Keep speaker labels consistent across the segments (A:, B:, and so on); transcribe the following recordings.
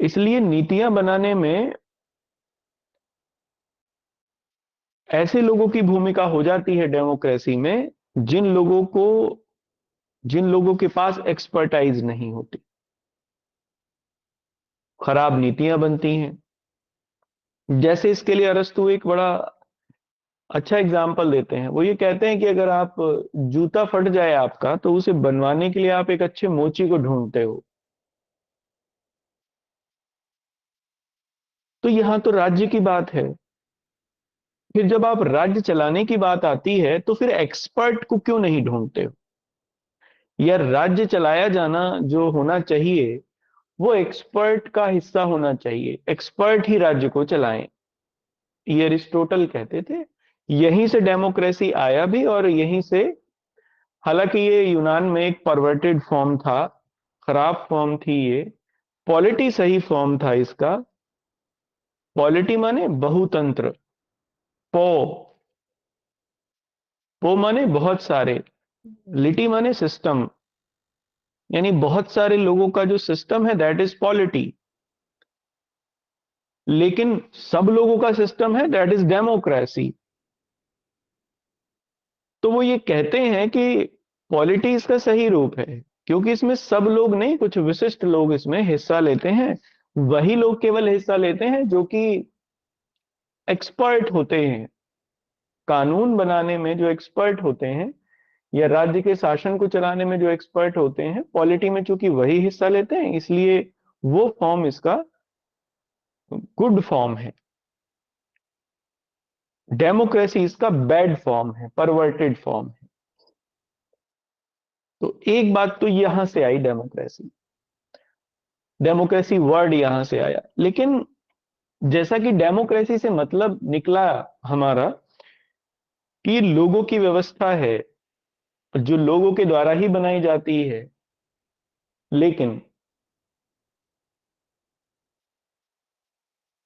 A: इसलिए नीतियां बनाने में ऐसे लोगों की भूमिका हो जाती है डेमोक्रेसी में, जिन लोगों के पास एक्सपर्टाइज नहीं होती। खराब नीतियां बनती हैं। जैसे इसके लिए अरस्तु एक बड़ा अच्छा एग्जाम्पल देते हैं। वो ये कहते हैं कि अगर आप जूता फट जाए आपका, तो उसे बनवाने के लिए आप एक अच्छे मोची को ढूंढते हो। तो यहां तो राज्य की बात है। फिर जब आप राज्य चलाने की बात आती है, तो फिर एक्सपर्ट को क्यों नहीं ढूंढते हो? या राज्य चलाया जाना जो होना चाहिए, वो एक्सपर्ट का हिस्सा होना चाहिए। एक्सपर्ट ही राज्य को चलाएं, ये अरिस्टोटल कहते थे। यहीं से डेमोक्रेसी आया भी, और यहीं से, हालांकि ये यूनान में एक परवर्टेड फॉर्म था, खराब फॉर्म थी ये। पॉलिटी सही फॉर्म था इसका। पॉलिटी माने बहुतंत्र। पो पो माने बहुत सारे। लिटी माने सिस्टम। यानी बहुत सारे लोगों का जो सिस्टम है, दैट इज पॉलिटी। लेकिन सब लोगों का सिस्टम है, दैट इज डेमोक्रेसी। तो वो ये कहते हैं कि पॉलिटी इसका सही रूप है, क्योंकि इसमें सब लोग नहीं, कुछ विशिष्ट लोग इसमें हिस्सा लेते हैं। वही लोग केवल हिस्सा लेते हैं जो कि एक्सपर्ट होते हैं। कानून बनाने में जो एक्सपर्ट होते हैं, या राज्य के शासन को चलाने में जो एक्सपर्ट होते हैं, पॉलिटी में चूंकि वही हिस्सा लेते हैं, इसलिए वो फॉर्म इसका गुड फॉर्म है। डेमोक्रेसी इसका बैड फॉर्म है, परवर्टेड फॉर्म है। तो एक बात तो यहां से आई, डेमोक्रेसी। डेमोक्रेसी वर्ड यहां से आया। लेकिन जैसा कि डेमोक्रेसी से मतलब निकला हमारा कि लोगों की व्यवस्था है, जो लोगों के द्वारा ही बनाई जाती है। लेकिन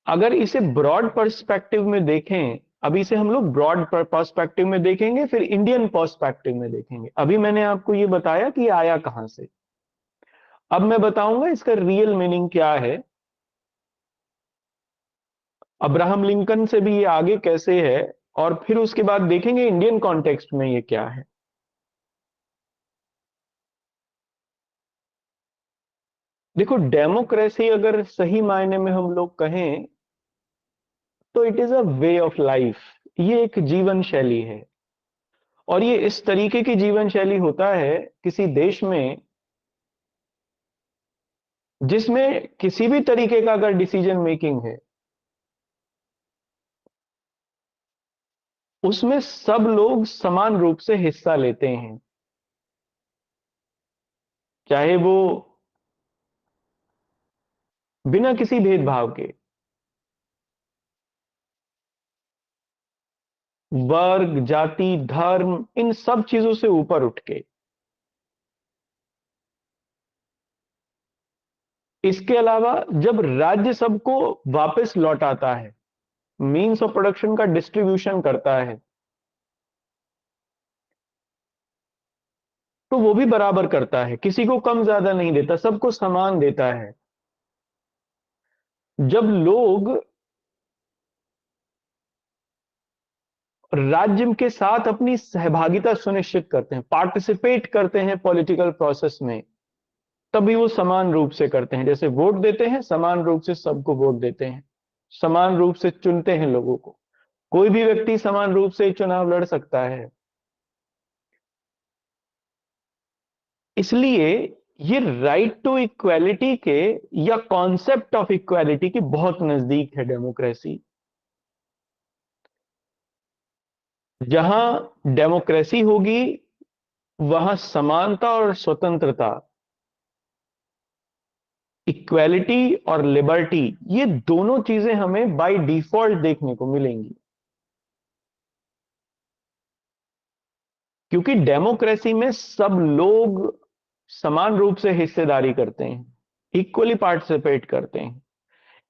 A: अगर इसे ब्रॉड पर्सपेक्टिव में देखें, अभी इसे हम लोग ब्रॉड पर्सपेक्टिव में देखेंगे, फिर इंडियन पर्सपेक्टिव में देखेंगे। अभी मैंने आपको ये बताया कि आया कहां से। अब मैं बताऊंगा इसका रियल मीनिंग क्या है। अब्राहम लिंकन से भी ये आगे कैसे है, और फिर उसके बाद देखेंगे इंडियन कॉन्टेक्स्ट में ये क्या है। देखो, डेमोक्रेसी अगर सही मायने में हम लोग कहें, तो it is a way of life. ये एक जीवन शैली है। और ये इस तरीके की जीवन शैली होता है किसी देश में, जिसमें किसी भी तरीके का अगर डिसीजन मेकिंग है, उसमें सब लोग समान रूप से हिस्सा लेते हैं। चाहे वो बिना किसी भेदभाव के, वर्ग, जाति, धर्म, इन सब चीजों से ऊपर उठ के। इसके अलावा जब राज्य सबको वापस लौटाता है, मीन्स ऑफ प्रोडक्शन का डिस्ट्रीब्यूशन करता है, तो वो भी बराबर करता है, किसी को कम ज्यादा नहीं देता, सबको समान देता है। जब लोग राज्य के साथ अपनी सहभागिता सुनिश्चित करते हैं, पार्टिसिपेट करते हैं पॉलिटिकल प्रोसेस में, तभी वो समान रूप से करते हैं। जैसे वोट देते हैं, समान रूप से सबको वोट देते हैं, समान रूप से चुनते हैं लोगों को। कोई भी व्यक्ति समान रूप से चुनाव लड़ सकता है। इसलिए ये राइट टू इक्वालिटी के, या कॉन्सेप्ट ऑफ इक्वालिटी के बहुत नजदीक है डेमोक्रेसी। जहां डेमोक्रेसी होगी, वहां समानता और स्वतंत्रता, इक्वालिटी और लिबर्टी, ये दोनों चीजें हमें बाय डिफॉल्ट देखने को मिलेंगी। क्योंकि डेमोक्रेसी में सब लोग समान रूप से हिस्सेदारी करते हैं, इक्वली पार्टिसिपेट करते हैं,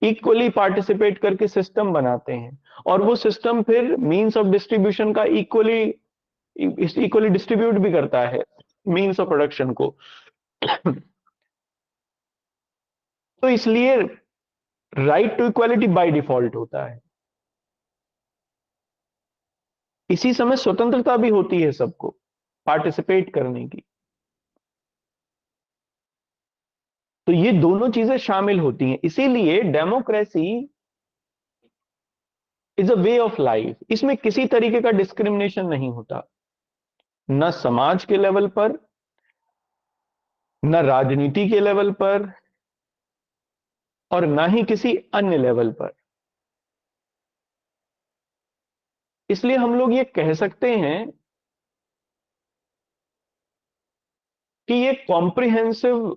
A: इक्वली पार्टिसिपेट करके सिस्टम बनाते हैं। और वो सिस्टम फिर मींस ऑफ डिस्ट्रीब्यूशन का इक्वली इक्वली डिस्ट्रीब्यूट भी करता है, मींस ऑफ प्रोडक्शन को। तो इसलिए right to equality by default होता है। इसी समय स्वतंत्रता भी होती है सबको पार्टिसिपेट करने की। तो ये दोनों चीजें शामिल होती हैं, इसीलिए democracy is a way of life. इसमें किसी तरीके का डिस्क्रिमिनेशन नहीं होता, न समाज के लेवल पर, न राजनीति के लेवल पर, और ना ही किसी अन्य लेवल पर। इसलिए हम लोग ये कह सकते हैं कि ये कॉम्प्रिहेंसिव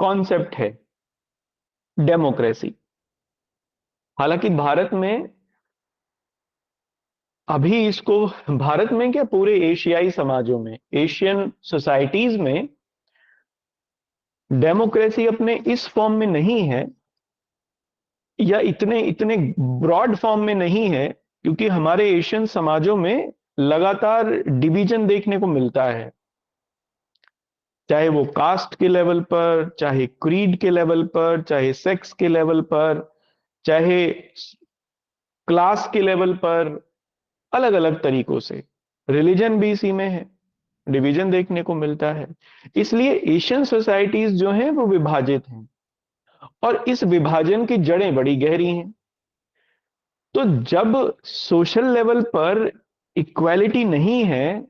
A: कॉन्सेप्ट है डेमोक्रेसी। हालांकि भारत में अभी इसको, भारत में क्या पूरे एशियाई समाजों में, एशियन सोसाइटीज में डेमोक्रेसी अपने इस फॉर्म में नहीं है, या इतने इतने ब्रॉड फॉर्म में नहीं है, क्योंकि हमारे एशियन समाजों में लगातार डिवीजन देखने को मिलता है, चाहे वो कास्ट के लेवल पर, चाहे क्रीड के लेवल पर, चाहे सेक्स के लेवल पर, चाहे क्लास के लेवल पर, अलग अलग तरीकों से। रिलीजन भी इसी में है, डिवीजन देखने को मिलता है। इसलिए एशियन सोसाइटीज जो हैं वो विभाजित हैं, और इस विभाजन की जड़ें बड़ी गहरी हैं। तो जब सोशल लेवल पर इक्वालिटी नहीं है,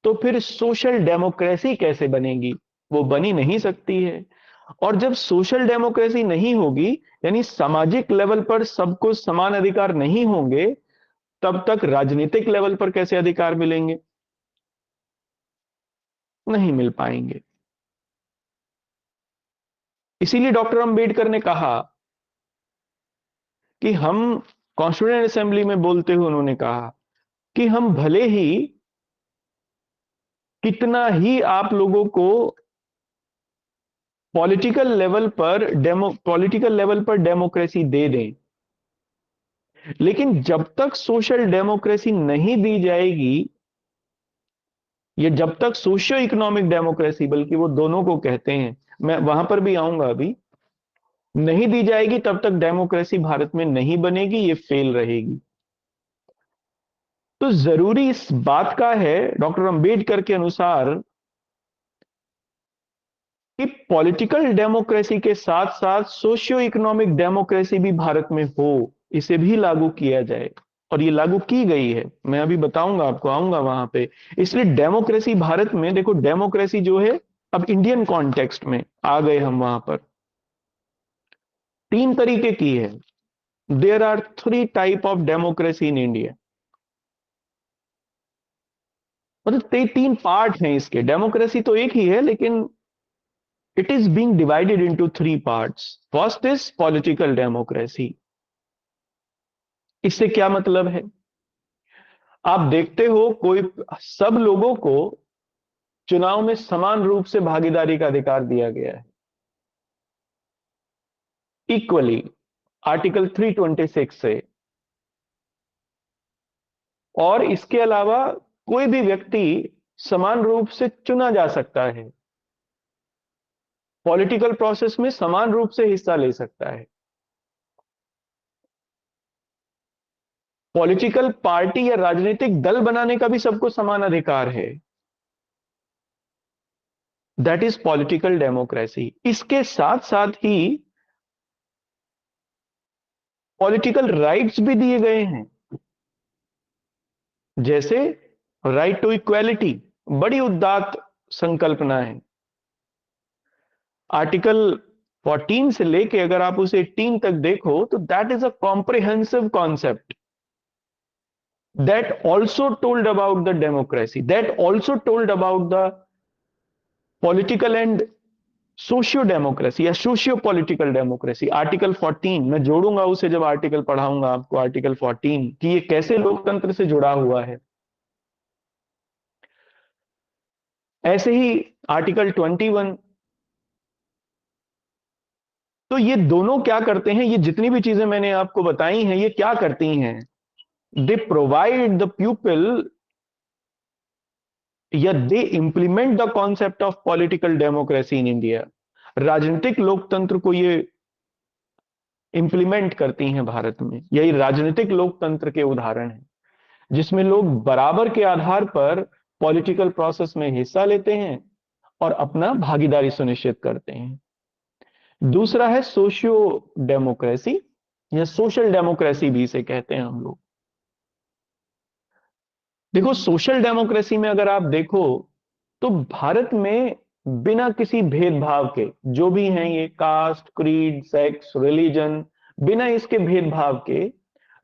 A: तो फिर सोशल डेमोक्रेसी कैसे बनेगी? वो बनी नहीं सकती है। और जब सोशल डेमोक्रेसी नहीं होगी, यानी सामाजिक लेवल पर सबको समान अधिकार नहीं होंगे, तब तक राजनीतिक लेवल पर कैसे अधिकार मिलेंगे? नहीं मिल पाएंगे। इसीलिए डॉक्टर अंबेडकर ने कहा कि हम, कॉन्स्टिट्यूएंट असेंबली में बोलते हुए उन्होंने कहा कि हम भले ही कितना ही आप लोगों को पॉलिटिकल लेवल पर डेमोक्रेसी दे दें, लेकिन जब तक सोशल डेमोक्रेसी नहीं दी जाएगी, या जब तक सोशियो इकोनॉमिक डेमोक्रेसी, बल्कि वो दोनों को कहते हैं, मैं वहां पर भी आऊंगा अभी, नहीं दी जाएगी, तब तक डेमोक्रेसी भारत में नहीं बनेगी, ये फेल रहेगी। तो जरूरी इस बात का है डॉक्टर अंबेडकर के अनुसार कि पॉलिटिकल डेमोक्रेसी के साथ साथ सोशियो इकोनॉमिक डेमोक्रेसी भी भारत में हो, इसे भी लागू किया जाए। और ये लागू की गई है, मैं अभी बताऊंगा आपको, आऊंगा वहां पे। इसलिए डेमोक्रेसी भारत में, देखो डेमोक्रेसी जो है, अब इंडियन कॉन्टेक्स्ट में आ गए हम वहां पर, तीन तरीके की है। There are three type of democracy in India. मतलब तीन पार्ट हैं इसके। डेमोक्रेसी तो एक ही है, लेकिन it is being divided into three parts. First is political democracy. इससे क्या मतलब है? आप देखते हो, कोई, सब लोगों को चुनाव में समान रूप से भागीदारी का अधिकार दिया गया है, इक्वली, आर्टिकल 326 से। और इसके अलावा कोई भी व्यक्ति समान रूप से चुना जा सकता है, पॉलिटिकल प्रोसेस में समान रूप से हिस्सा ले सकता है। पॉलिटिकल पार्टी या राजनीतिक दल बनाने का भी सबको समान अधिकार है। That is political democracy. इसके साथ साथ ही पॉलिटिकल राइट्स भी दिए गए हैं, जैसे राइट टू इक्वालिटी, बड़ी उदात्त संकल्पना है। आर्टिकल 14 से लेके अगर आप उसे 18 तक देखो, तो that is a comprehensive concept that also told about the democracy, that also told about the political and socio democracy या सोशियो पॉलिटिकल डेमोक्रेसी। आर्टिकल 14 मैं जोड़ूंगा उसे जब आर्टिकल पढ़ाऊंगा आपको, आर्टिकल 14 कि ये कैसे लोकतंत्र से जुड़ा हुआ है। ऐसे ही आर्टिकल 21। तो ये दोनों क्या करते हैं, ये जितनी भी चीजें मैंने आपको बताई हैं, ये क्या करती हैं? दे प्रोवाइड द पीपल, या they implement the concept of political democracy in India. राजनीतिक लोकतंत्र को ये इंप्लीमेंट करती हैं भारत में। यही राजनीतिक लोकतंत्र के उदाहरण हैं, जिसमें लोग बराबर के आधार पर पॉलिटिकल प्रोसेस में हिस्सा लेते हैं और अपना भागीदारी सुनिश्चित करते हैं। दूसरा है सोशियो डेमोक्रेसी, या सोशल डेमोक्रेसी भी इसे कहते हैं हम लोग। देखो, सोशल डेमोक्रेसी में अगर आप देखो तो भारत में बिना किसी भेदभाव के, जो भी हैं ये कास्ट, क्रीड, सेक्स, रिलीजन, बिना इसके भेदभाव के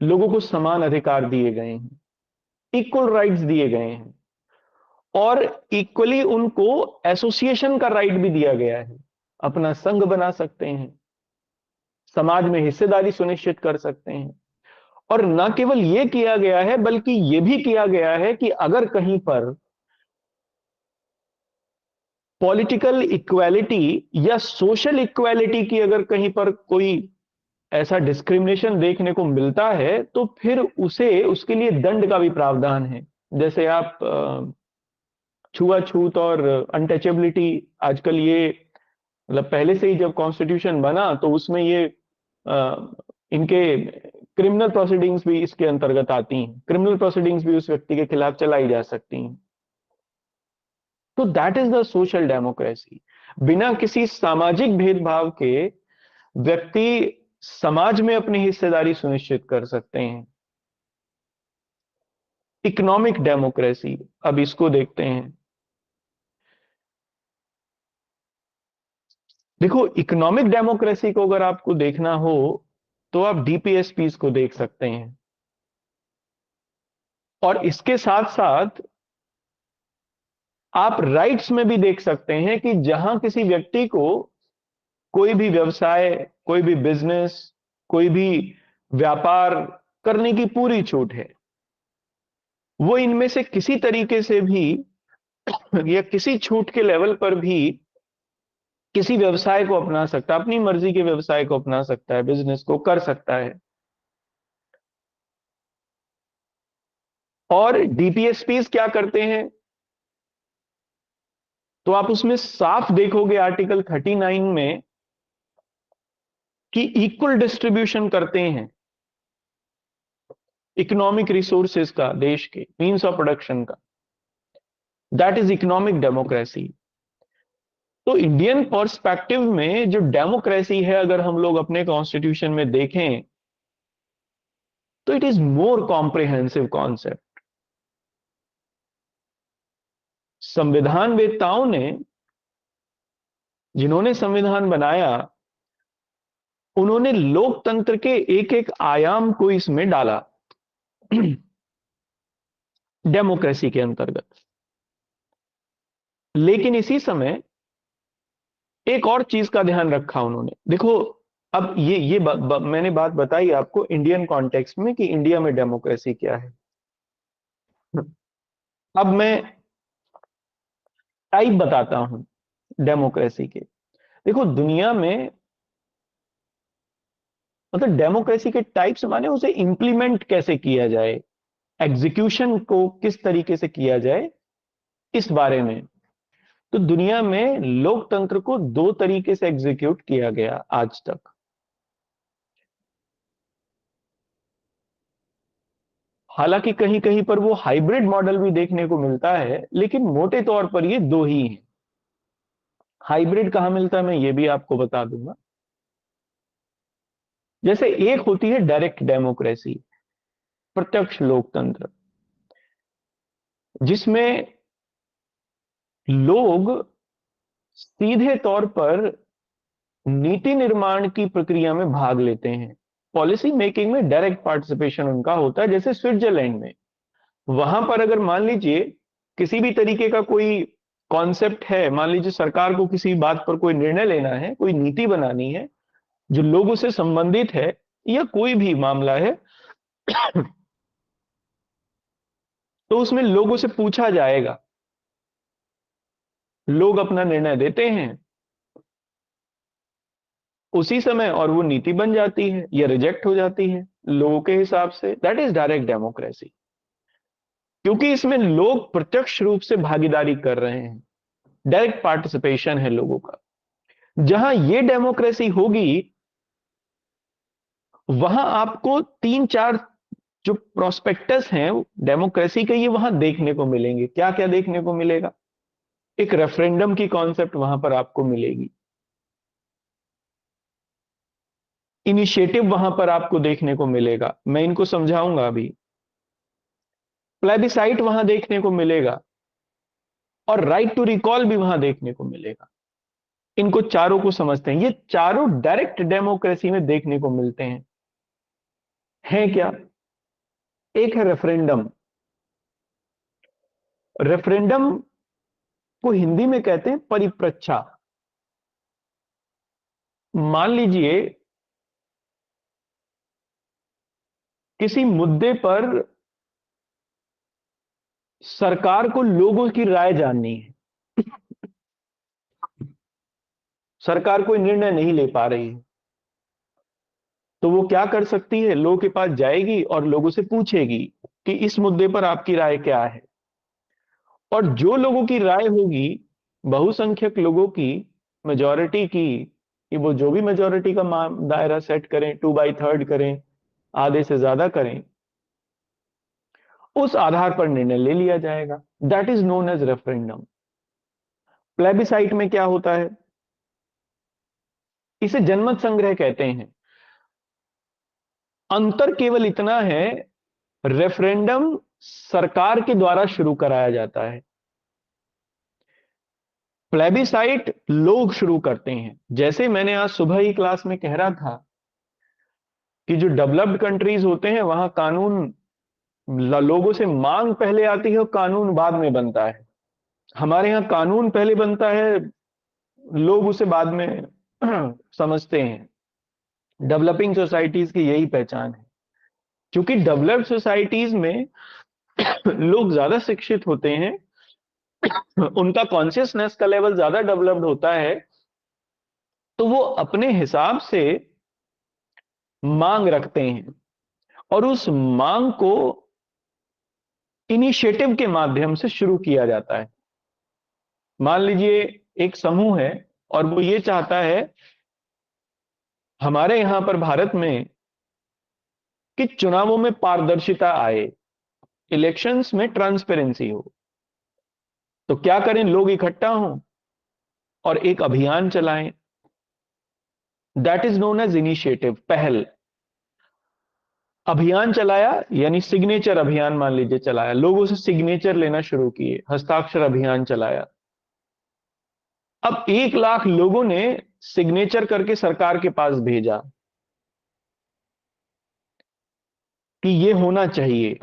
A: लोगों को समान अधिकार दिए गए हैं, इक्वल राइट्स दिए गए हैं, और इक्वली उनको एसोसिएशन का राइट भी दिया गया है। अपना संघ बना सकते हैं, समाज में हिस्सेदारी सुनिश्चित कर सकते हैं। और न केवल यह किया गया है, बल्कि यह भी किया गया है कि अगर कहीं पर पॉलिटिकल इक्वालिटी या सोशल इक्वालिटी की अगर कहीं पर कोई ऐसा डिस्क्रिमिनेशन देखने को मिलता है, तो फिर उसे उसके लिए दंड का भी प्रावधान है। जैसे आप छुआछूत और अनटचेबिलिटी, आजकल ये मतलब पहले से ही जब कॉन्स्टिट्यूशन बना तो उसमें ये इनके क्रिमिनल प्रोसीडिंग्स भी इसके अंतर्गत आती हैं। क्रिमिनल प्रोसीडिंग्स भी उस व्यक्ति के खिलाफ चलाई जा सकती हैं। तो that is the social democracy. बिना किसी सामाजिक भेदभाव के व्यक्ति समाज में अपनी हिस्सेदारी सुनिश्चित कर सकते हैं। इकोनॉमिक डेमोक्रेसी, अब इसको देखते हैं। देखो, इकोनॉमिक डेमोक्रेसी को अगर आपको देखना हो तो आप डीपीएसपीस को देख सकते हैं, और इसके साथ साथ आप राइट्स में भी देख सकते हैं कि जहां किसी व्यक्ति को कोई भी व्यवसाय, कोई भी बिजनेस, कोई भी व्यापार करने की पूरी छूट है, वो इनमें से किसी तरीके से भी या किसी छूट के लेवल पर भी किसी व्यवसाय को अपना सकता है, अपनी मर्जी के व्यवसाय को अपना सकता है, बिजनेस को कर सकता है। और डीपीएसपीस क्या करते हैं, तो आप उसमें साफ देखोगे आर्टिकल 39 में कि इक्वल डिस्ट्रीब्यूशन करते हैं इकोनॉमिक रिसोर्सेज का, देश के मीन्स ऑफ प्रोडक्शन का। That is economic democracy. तो इंडियन पर्सपेक्टिव में जो डेमोक्रेसी है, अगर हम लोग अपने कॉन्स्टिट्यूशन में देखें तो it is more comprehensive concept. संविधान वेत्ताओं ने, जिन्होंने संविधान बनाया, उन्होंने लोकतंत्र के एक एक आयाम को इसमें डाला डेमोक्रेसी के अंतर्गत। लेकिन इसी समय एक और चीज का ध्यान रखा उन्होंने। देखो, अब मैंने बात बताई आपको इंडियन कॉन्टेक्स्ट में कि इंडिया में डेमोक्रेसी क्या है। अब मैं टाइप बताता हूं डेमोक्रेसी के। देखो, दुनिया में मतलब डेमोक्रेसी के टाइप्स माने उसे इंप्लीमेंट कैसे किया जाए, एग्जीक्यूशन को किस तरीके से किया जाए, इस बारे में। तो दुनिया में लोकतंत्र को दो तरीके से एग्जीक्यूट किया गया आज तक। हालांकि कहीं कहीं पर वो हाइब्रिड मॉडल भी देखने को मिलता है, लेकिन मोटे तौर पर ये दो ही हैं। हाइब्रिड कहां मिलता है मैं ये भी आपको बता दूंगा। जैसे एक होती है डायरेक्ट डेमोक्रेसी, प्रत्यक्ष लोकतंत्र, जिसमें लोग सीधे तौर पर नीति निर्माण की प्रक्रिया में भाग लेते हैं। पॉलिसी मेकिंग में डायरेक्ट पार्टिसिपेशन उनका होता है। जैसे स्विट्जरलैंड में, वहां पर अगर मान लीजिए किसी भी तरीके का कोई कॉन्सेप्ट है, मान लीजिए सरकार को किसी बात पर कोई निर्णय लेना है, कोई नीति बनानी है जो लोगों से संबंधित है, या कोई भी मामला है, तो उसमें लोगों से पूछा जाएगा, लोग अपना निर्णय देते हैं उसी समय, और वो नीति बन जाती है या रिजेक्ट हो जाती है लोगों के हिसाब से। दैट इज डायरेक्ट डेमोक्रेसी, क्योंकि इसमें लोग प्रत्यक्ष रूप से भागीदारी कर रहे हैं, डायरेक्ट पार्टिसिपेशन है लोगों का। जहां ये डेमोक्रेसी होगी, वहां आपको तीन चार जो प्रोस्पेक्टस हैं डेमोक्रेसी के, ये वहां देखने को मिलेंगे। क्या क्या देखने को मिलेगा? एक रेफरेंडम की कॉन्सेप्ट वहां पर आपको मिलेगी, इनिशिएटिव वहां पर आपको देखने को मिलेगा, मैं इनको समझाऊंगा अभी। प्लेबिसाइट वहां देखने को मिलेगा, और राइट टू रिकॉल भी वहां देखने को मिलेगा। इनको चारों को समझते हैं, ये चारों डायरेक्ट डेमोक्रेसी में देखने को मिलते हैं। है क्या? एक है रेफरेंडम। रेफरेंडम को हिंदी में कहते हैं परिप्रच्छा। मान लीजिए किसी मुद्दे पर सरकार को लोगों की राय जाननी है, सरकार कोई निर्णय नहीं ले पा रही है, तो वो क्या कर सकती है? लोगों के पास जाएगी और लोगों से पूछेगी कि इस मुद्दे पर आपकी राय क्या है। और जो लोगों की राय होगी, बहुसंख्यक लोगों की, मेजॉरिटी की, कि वो जो भी मेजॉरिटी का दायरा सेट करें, 2/3 करें, आधे से ज्यादा करें, उस आधार पर निर्णय ले लिया जाएगा। That is known as referendum. Plebiscite में क्या होता है? इसे जनमत संग्रह कहते हैं। अंतर केवल इतना है, रेफरेंडम सरकार के द्वारा शुरू कराया जाता है, प्लेबिसाइट लोग शुरू करते हैं। जैसे मैंने आज सुबह ही क्लास में कह रहा था कि जो डेवलप्ड कंट्रीज होते हैं वहां कानून लोगों से मांग पहले आती है और कानून बाद में बनता है। हमारे यहाँ कानून पहले बनता है, लोग उसे बाद में समझते हैं। डेवलपिंग सोसाइटीज की यही पहचान है। क्योंकि डेवलप्ड सोसाइटीज में लोग ज्यादा शिक्षित होते हैं, उनका कॉन्शियसनेस का लेवल ज्यादा डेवलप्ड होता है, तो वो अपने हिसाब से मांग रखते हैं, और उस मांग को इनिशिएटिव के माध्यम से शुरू किया जाता है। मान लीजिए एक समूह है और वो ये चाहता है हमारे यहां पर भारत में कि चुनावों में पारदर्शिता आए, इलेक्शंस में ट्रांसपेरेंसी हो। तो क्या करें? लोग इकट्ठा हों और एक अभियान चलाएं। That is known as initiative, पहल। अभियान चलाया यानी सिग्नेचर अभियान मान लीजिए चलाया, लोगों से सिग्नेचर लेना शुरू किए, हस्ताक्षर अभियान चलाया। अब 1 लाख लोगों ने सिग्नेचर करके सरकार के पास भेजा कि ये होना चाहिए।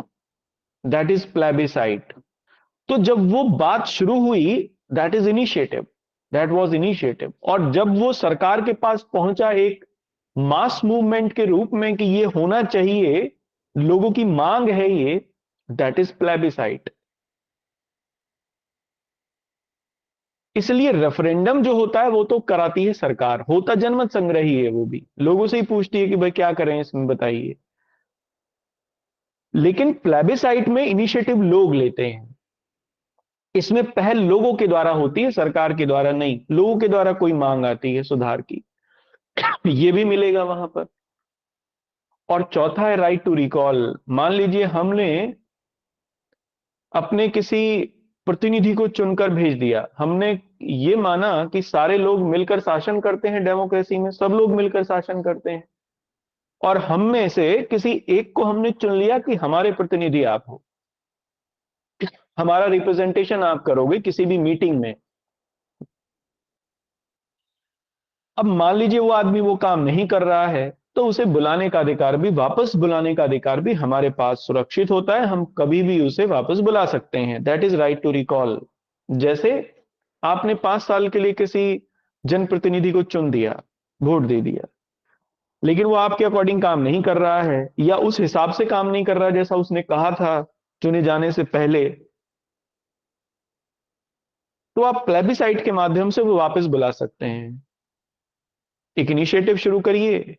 A: That is plebiscite. तो जब वो बात शुरू हुई, that is initiative, that was initiative. और जब वो सरकार के पास पहुंचा एक मास मूवमेंट के रूप में कि ये होना चाहिए, लोगों की मांग है ये, दैट इज प्लेबिसाइट। इसलिए रेफरेंडम जो होता है वो तो कराती है सरकार, होता जनमत संग्रह ही है, वो भी लोगों से ही पूछती है कि भाई क्या करें इसमें बताइए। लेकिन प्लेबिसाइट में इनिशिएटिव लोग लेते हैं। इसमें पहल लोगों के द्वारा होती है, सरकार के द्वारा नहीं। लोगों के द्वारा कोई मांग आती है सुधार की, ये भी मिलेगा वहां पर। और चौथा है राइट टू रिकॉल। मान लीजिए हमने अपने किसी प्रतिनिधि को चुनकर भेज दिया, हमने ये माना कि सारे लोग मिलकर शासन करते हैं, डेमोक्रेसी में सब लोग मिलकर शासन करते हैं, और हम में से किसी एक को हमने चुन लिया कि हमारे प्रतिनिधि आप हो, हमारा रिप्रेजेंटेशन आप करोगे किसी भी मीटिंग में। अब मान लीजिए वो आदमी वो काम नहीं कर रहा है, तो उसे बुलाने का अधिकार भी, वापस बुलाने का अधिकार भी हमारे पास सुरक्षित होता है, हम कभी भी उसे वापस बुला सकते हैं। That is right to recall. जैसे आपने 5 साल के लिए किसी जनप्रतिनिधि को चुन दिया, वोट दे दिया, लेकिन वो आपके अकॉर्डिंग काम नहीं कर रहा है, या उस हिसाब से काम नहीं कर रहा है जैसा उसने कहा था चुने जाने से पहले, तो आप प्लेबिसाइट के माध्यम से वो वापस बुला सकते हैं। एक इनिशिएटिव शुरू करिए,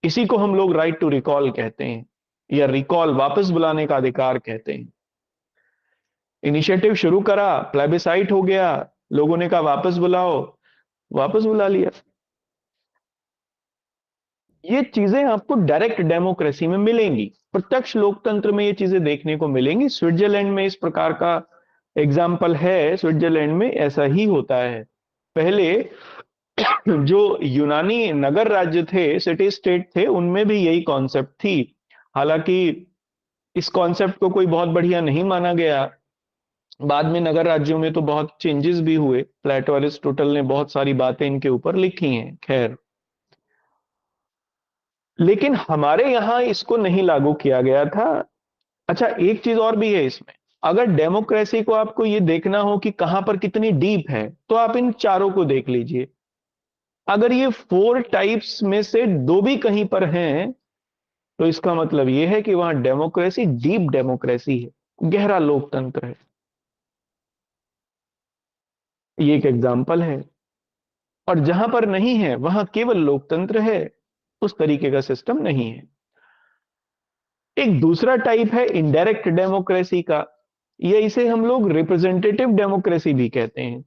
A: इसी को हम लोग राइट टू रिकॉल कहते हैं, या रिकॉल वापस बुलाने का अधिकार कहते हैं। इनिशिएटिव शुरू करा, प्लेबिसाइट हो गया, लोगों ने कहा वापस बुलाओ, वापस बुला लिया। ये चीजें आपको डायरेक्ट डेमोक्रेसी में मिलेंगी, प्रत्यक्ष लोकतंत्र में ये चीजें देखने को मिलेंगी। स्विट्जरलैंड में इस प्रकार का एग्जाम्पल है, स्विट्जरलैंड में ऐसा ही होता है। पहले जो यूनानी नगर राज्य थे, सिटी स्टेट थे, उनमें भी यही कॉन्सेप्ट थी। हालांकि इस कॉन्सेप्ट को कोई बहुत बढ़िया नहीं माना गया। बाद में नगर राज्यों में तो बहुत चेंजेस भी हुए, प्लेटो एरिस्टोटल ने बहुत सारी बातें इनके ऊपर लिखी हैं, खैर। लेकिन हमारे यहां इसको नहीं लागू किया गया था। अच्छा, एक चीज और भी है इसमें। अगर डेमोक्रेसी को आपको ये देखना हो कि कहां पर कितनी डीप है, तो आप इन चारों को देख लीजिए। अगर ये 4 टाइप्स में से दो भी कहीं पर हैं, तो इसका मतलब यह है कि वहां डेमोक्रेसी डीप डेमोक्रेसी है, गहरा लोकतंत्र है। ये एक एग्जाम्पल है। और जहां पर नहीं है, वहां केवल लोकतंत्र है, उस तरीके का सिस्टम नहीं है। एक दूसरा टाइप है इनडायरेक्ट डेमोक्रेसी का, या इसे हम लोग रिप्रेजेंटेटिव डेमोक्रेसी भी कहते हैं।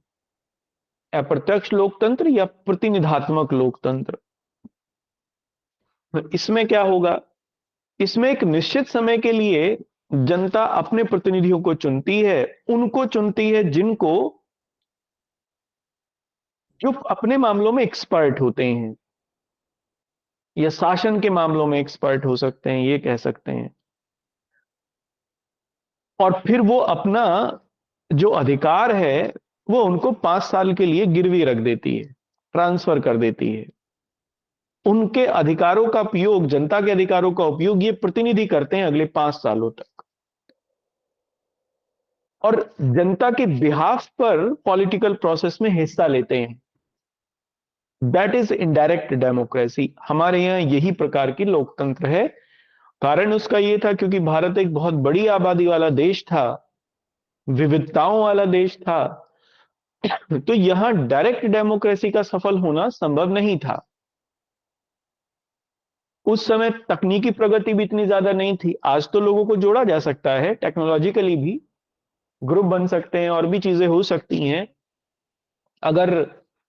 A: अप्रत्यक्ष लोकतंत्र या प्रतिनिधात्मक लोकतंत्र। इसमें क्या होगा? इसमें एक निश्चित समय के लिए जनता अपने प्रतिनिधियों को चुनती है। उनको चुनती है जिनको, जो अपने मामलों में एक्सपर्ट होते हैं, या शासन के मामलों में एक्सपर्ट हो सकते हैं, ये कह सकते हैं। और फिर वो अपना जो अधिकार है, वो उनको 5 साल के लिए गिरवी रख देती है, ट्रांसफर कर देती है। उनके अधिकारों का उपयोग, जनता के अधिकारों का उपयोग ये प्रतिनिधि करते हैं अगले 5 सालों तक, और जनता के बिहाफ पर पॉलिटिकल प्रोसेस में हिस्सा लेते हैं। That is indirect democracy. हमारे यहां यही प्रकार की लोकतंत्र है। कारण उसका यह था क्योंकि भारत एक बहुत बड़ी आबादी वाला देश था, विविधताओं वाला देश था, तो यहां डायरेक्ट डेमोक्रेसी का सफल होना संभव नहीं था। उस समय तकनीकी प्रगति भी इतनी ज्यादा नहीं थी। आज तो लोगों को जोड़ा जा सकता है टेक्नोलॉजिकली भी, ग्रुप बन सकते हैं और भी चीजें हो सकती हैं। अगर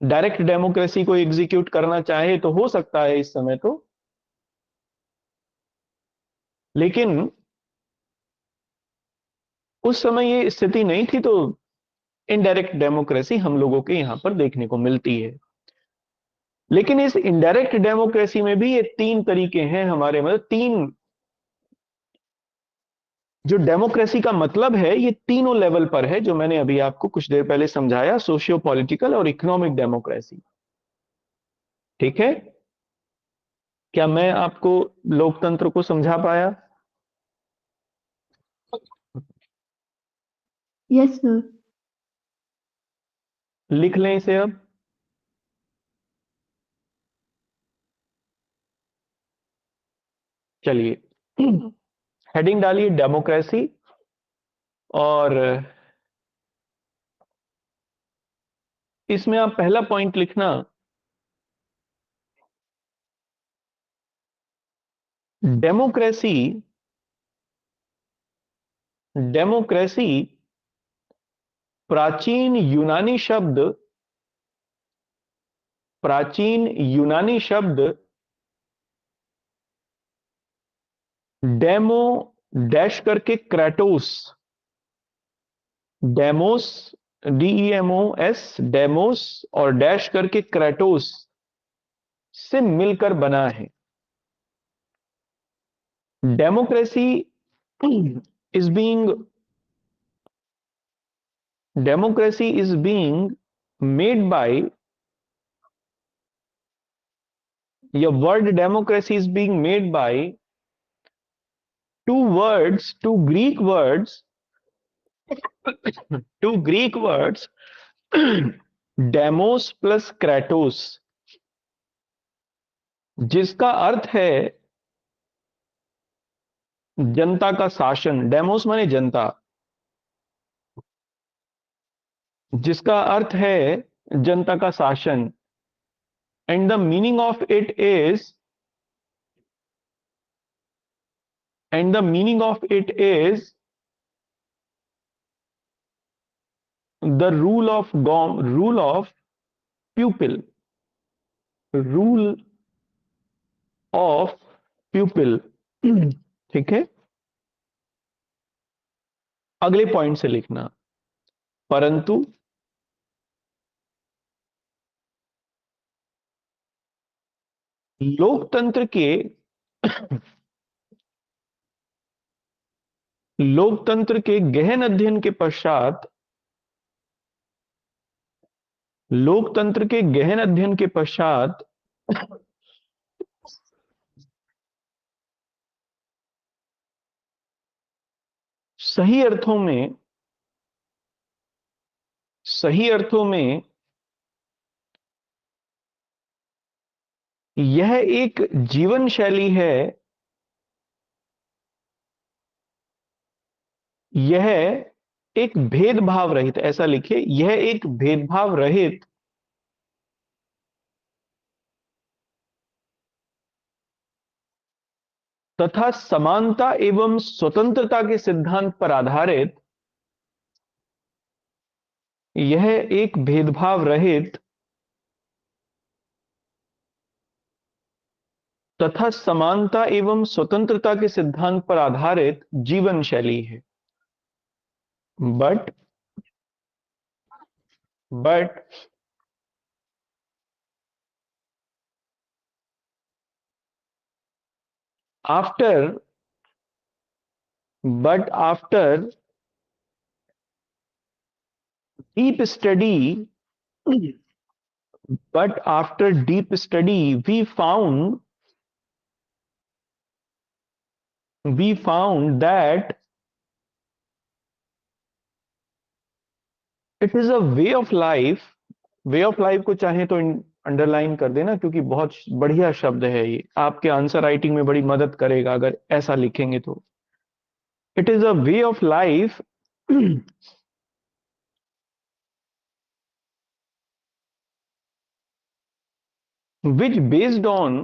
A: डायरेक्ट डेमोक्रेसी को एग्जीक्यूट करना चाहे तो हो सकता है इस समय तो। लेकिन उस समय ये स्थिति नहीं थी, तो इनडायरेक्ट डेमोक्रेसी हम लोगों के यहां पर देखने को मिलती है। लेकिन इस इनडायरेक्ट डेमोक्रेसी में भी ये 3 तरीके हैं हमारे, मतलब तीन, जो डेमोक्रेसी का मतलब है ये तीनों लेवल पर है, जो मैंने अभी आपको कुछ देर पहले समझाया, सोशियो पॉलिटिकल और इकोनॉमिक डेमोक्रेसी। ठीक है? क्या मैं आपको लोकतंत्र को समझा पाया?
B: Yes sir.
A: लिख लें इसे अब। चलिए, हेडिंग डालिए डेमोक्रेसी, और इसमें आप पहला पॉइंट लिखना, डेमोक्रेसी। डेमोक्रेसी प्राचीन यूनानी शब्द, प्राचीन यूनानी शब्द डेमो डैश करके क्रेटोस, डेमोस, DEMOS, डेमोस, और डैश करके क्रेटोस से मिलकर बना है। Democracy is being democracy is being made by, या word democracy is being made by two Greek words, two Greek words, डेमोस प्लस क्रेटोस, जिसका अर्थ है जनता का शासन। डेमोस माने जनता, जिसका अर्थ है जनता का शासन। And the meaning of it is and the meaning of it is the rule of pupil, rule of प्यूपिल। ठीक है, अगले पॉइंट से लिखना। परंतु लोकतंत्र के लोकतंत्र के गहन अध्ययन के पश्चात लोकतंत्र के गहन अध्ययन के पश्चात सही अर्थों में सही अर्थों में यह एक जीवन शैली है। यह एक भेदभाव रहित, ऐसा लिखिए, यह एक भेदभाव रहित तथा समानता एवं स्वतंत्रता के सिद्धांत पर आधारित यह एक भेदभाव रहित तथा समानता एवं स्वतंत्रता के सिद्धांत पर आधारित जीवन शैली है। But but after after deep study but after deep study we found that it is a way of life को चाहे तो अंडरलाइन कर देना, क्योंकि बहुत बढ़िया शब्द है ये, आपके आंसर राइटिंग में बड़ी मदद करेगा अगर ऐसा लिखेंगे तो। It is a way of life which based on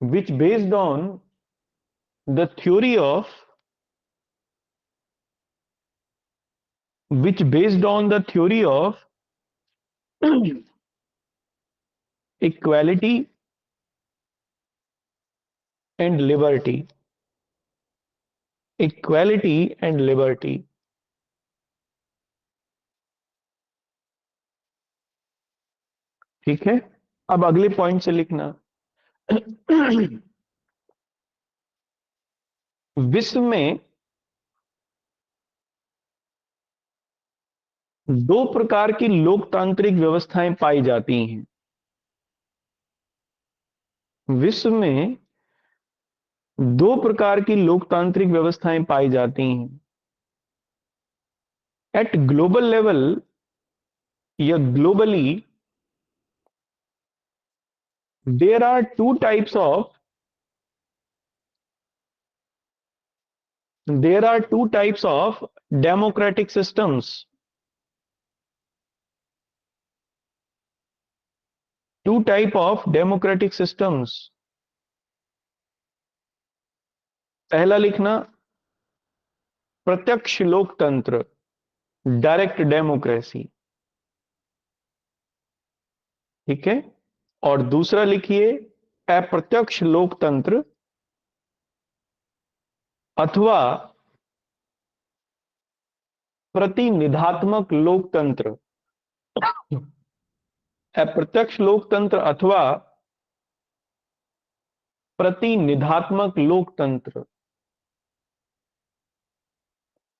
A: which based on the theory of which based on the theory of equality and liberty। Equality and liberty. ठीक है, अब अगले पॉइंट से लिखना। विश्व में दो प्रकार की लोकतांत्रिक व्यवस्थाएं पाई जाती हैं। विश्व में दो प्रकार की लोकतांत्रिक व्यवस्थाएं पाई जाती हैं। एट ग्लोबल लेवल या globally there are two types of democratic systems. Two type of democratic systems. पहला लिखना प्रत्यक्ष लोकतंत्र, डायरेक्ट डेमोक्रेसी। ठीक है, और दूसरा लिखिए अप्रत्यक्ष लोकतंत्र अथवा प्रतिनिधात्मक लोकतंत्र। अप्रत्यक्ष लोकतंत्र अथवा प्रतिनिधात्मक लोकतंत्र।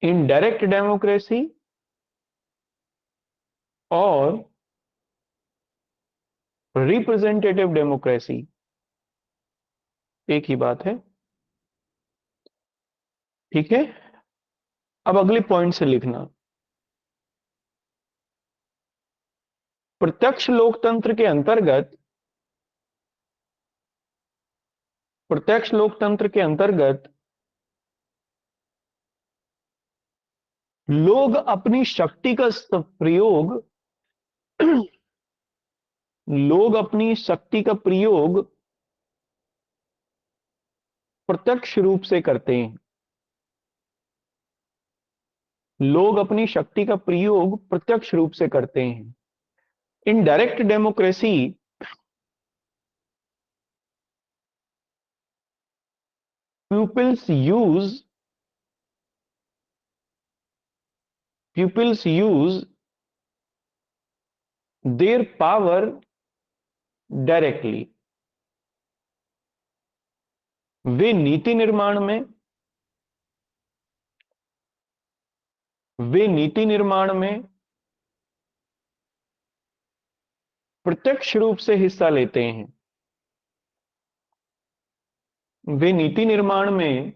A: इनडायरेक्ट डेमोक्रेसी और रिप्रेजेंटेटिव डेमोक्रेसी एक ही बात है। ठीक है, अब अगले पॉइंट से लिखना। प्रत्यक्ष लोकतंत्र के अंतर्गत प्रत्यक्ष लोकतंत्र के अंतर्गत लोग अपनी शक्ति का प्रयोग लोग अपनी शक्ति का प्रयोग प्रत्यक्ष रूप से करते हैं। लोग अपनी शक्ति का प्रयोग प्रत्यक्ष रूप से करते हैं। Indirect democracy pupils use their power directly. वे नीति निर्माण में प्रत्यक्ष रूप से हिस्सा लेते हैं। वे नीति निर्माण में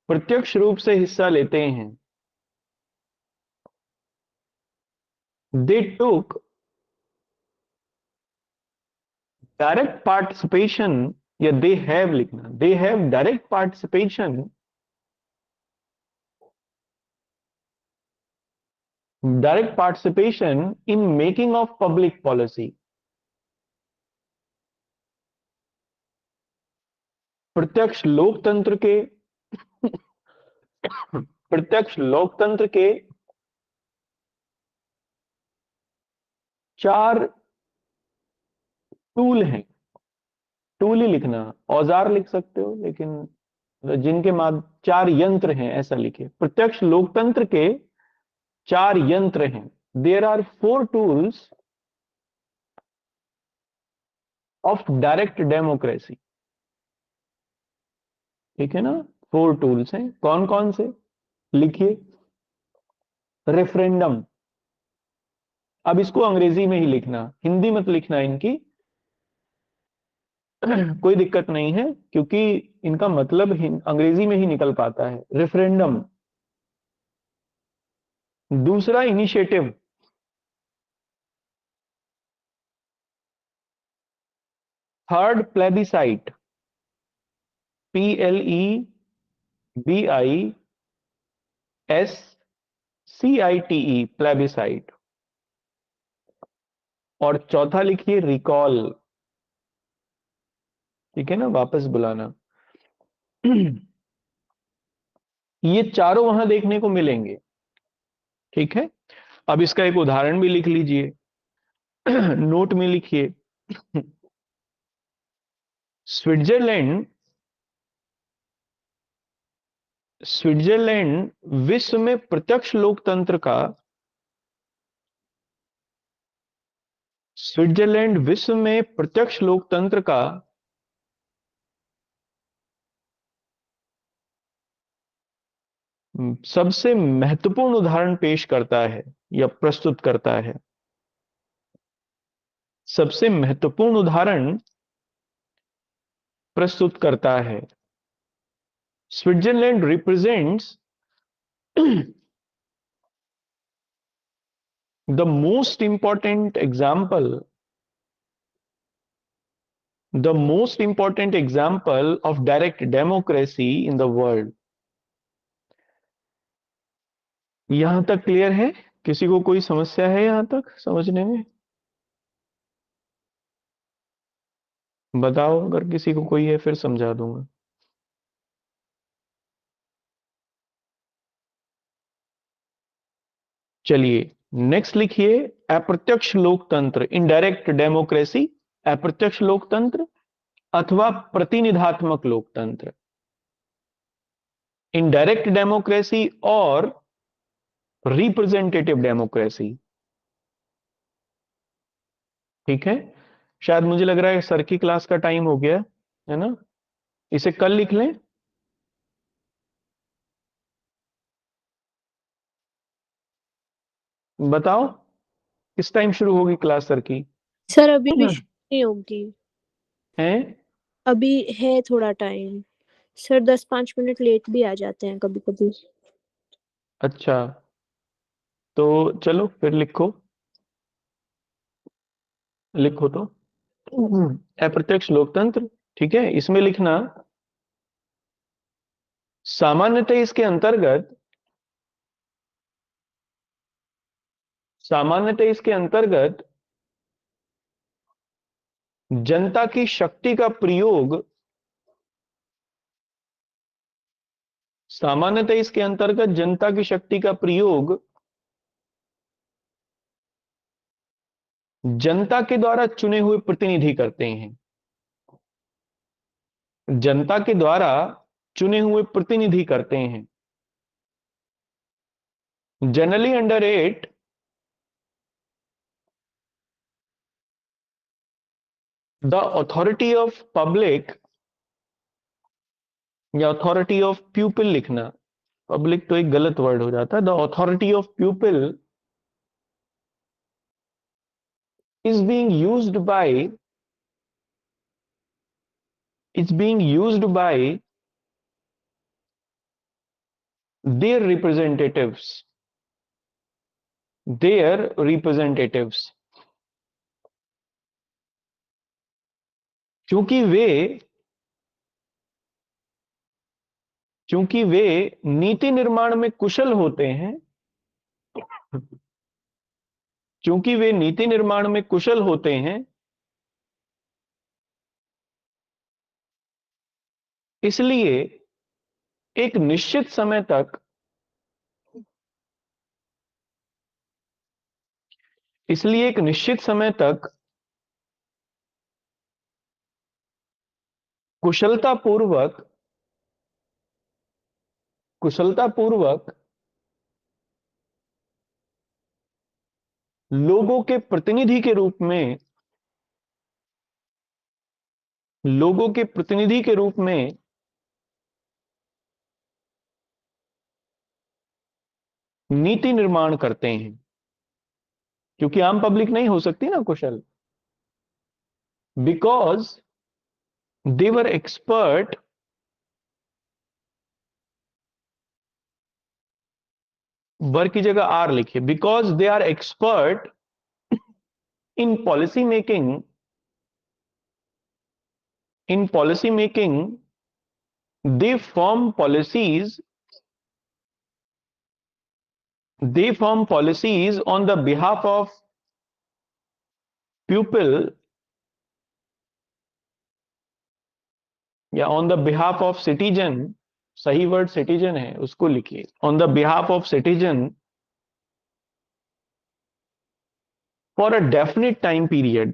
A: प्रत्यक्ष रूप से हिस्सा लेते हैं। दे टुक डायरेक्ट पार्टिसिपेशन, या दे हैव लिखना, they have direct participation, direct participation in making of public policy. प्रत्यक्ष लोकतंत्र के प्रत्यक्ष लोकतंत्र के 4 टूल हैं। टूल ही लिखना, औजार लिख सकते हो, लेकिन जिनके माध्यम 4 यंत्र हैं ऐसा लिखे। प्रत्यक्ष लोकतंत्र के 4 यंत्र हैं। There are 4 tools of direct democracy. ठीक है ना, 4 टूल्स हैं। कौन कौन से लिखिए। रेफरेंडम, अब इसको अंग्रेजी में ही लिखना, हिंदी मत लिखना इनकी। कोई दिक्कत नहीं है, क्योंकि इनका मतलब अंग्रेजी में ही निकल पाता है। रेफरेंडम। दूसरा initiative. Third plebiscite, PLEBISCITE, plebiscite. और चौथा लिखिए रिकॉल। ठीक है ना, वापस बुलाना। ये चारों वहां देखने को मिलेंगे। ठीक है, अब इसका एक उदाहरण भी लिख लीजिए। नोट में लिखिए। स्विट्जरलैंड स्विट्जरलैंड विश्व में प्रत्यक्ष लोकतंत्र का स्विट्जरलैंड विश्व में प्रत्यक्ष लोकतंत्र का सबसे महत्वपूर्ण उदाहरण पेश करता है या प्रस्तुत करता है। सबसे महत्वपूर्ण उदाहरण प्रस्तुत करता है। Switzerland represents the most important example of direct democracy in the world. यहां तक क्लियर है? किसी को कोई समस्या है यहां तक समझने में? बताओ, अगर किसी को कोई है फिर समझा दूंगा। चलिए नेक्स्ट लिखिए। अप्रत्यक्ष लोकतंत्र, इनडायरेक्ट डेमोक्रेसी, अप्रत्यक्ष लोकतंत्र अथवा प्रतिनिधात्मक लोकतंत्र। इनडायरेक्ट डेमोक्रेसी और रिप्रेजेंटेटिव डेमोक्रेसी। ठीक है, शायद मुझे लग रहा है सर की क्लास का टाइम हो गया है ना, इसे कल लिख लें। बताओ किस टाइम शुरू होगी क्लास सर की?
B: सर अभी भी नहीं होगी।
A: हैं?
B: अभी है थोड़ा टाइम सर, 10-5 मिनट लेट भी आ जाते हैं कभी कभी।
A: अच्छा, तो चलो फिर लिखो। लिखो तो। अप्रत्यक्ष लोकतंत्र। ठीक है, इसमें लिखना सामान्यतः इसके अंतर्गत जनता की शक्ति का प्रयोग सामान्यतः इसके अंतर्गत जनता की शक्ति का प्रयोग जनता के द्वारा चुने हुए प्रतिनिधि करते हैं। जनता के द्वारा चुने हुए प्रतिनिधि करते हैं। Generally under it the authority of public, या अथॉरिटी ऑफ पीपल लिखना, पब्लिक तो एक गलत वर्ड हो जाता है, the authority of people is being used by is being used by their representatives, क्योंकि वे क्योंकि वे नीति निर्माण में कुशल होते हैं, क्योंकि वे नीति निर्माण में कुशल होते हैं, इसलिए एक निश्चित समय तक इसलिए एक निश्चित समय तक कुशलतापूर्वक कुशलतापूर्वक लोगों के प्रतिनिधि के रूप में लोगों के प्रतिनिधि के रूप में नीति निर्माण करते हैं, क्योंकि आम पब्लिक नहीं हो सकती ना कुशल, बिकॉज दे वर एक्सपर्ट वर की जगह आर लिखिए, because they are expert in policy making they form policies on the behalf of people, या on the behalf of citizen, सही वर्ड सिटीजन है उसको लिखिए, on the behalf of citizen for a definite time period,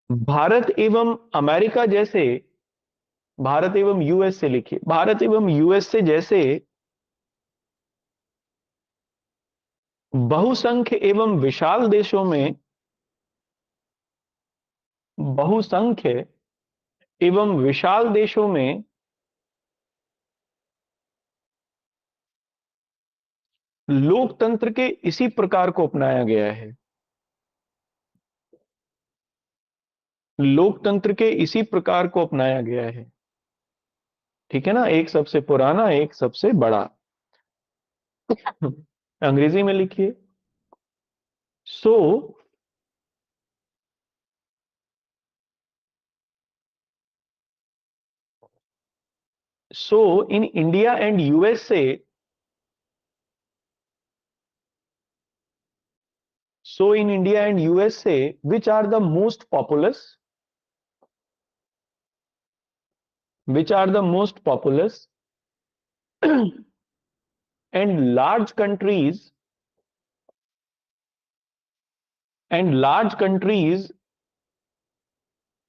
A: भारत एवं America जैसे, भारत एवं US से लिखिए, भारत एवं यूएस से जैसे बहुसंख्य एवं विशाल देशों में बहुसंख्य एवं विशाल देशों में लोकतंत्र के इसी प्रकार को अपनाया गया है, लोकतंत्र के इसी प्रकार को अपनाया गया है। ठीक है ना, एक सबसे पुराना, एक सबसे बड़ा। अंग्रेजी में लिखिए, so in India and USA, which are the most populous and large countries,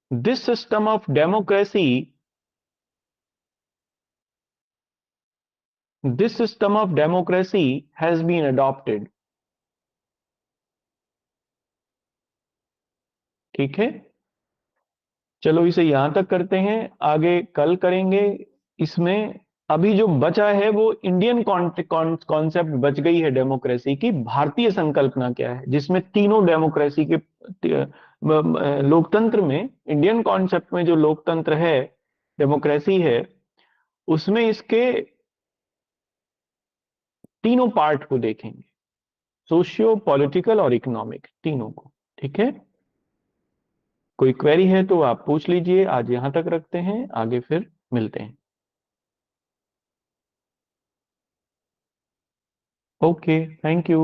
A: this system of democracy has been adopted। ठीक है, चलो इसे यहां तक करते हैं, आगे कल करेंगे। इसमें अभी जो बचा है वो इंडियन कॉन्सेप्ट बच गई है डेमोक्रेसी की, भारतीय संकल्पना क्या है, जिसमें तीनों डेमोक्रेसी के लोकतंत्र में, इंडियन कॉन्सेप्ट में जो लोकतंत्र है, डेमोक्रेसी है, उसमें इसके तीनों पार्ट को देखेंगे, सोशियो पॉलिटिकल और इकोनॉमिक, तीनों को। ठीक है, कोई क्वेरी है तो आप पूछ लीजिए, आज यहां तक रखते हैं, आगे फिर मिलते हैं। Okay, thank you.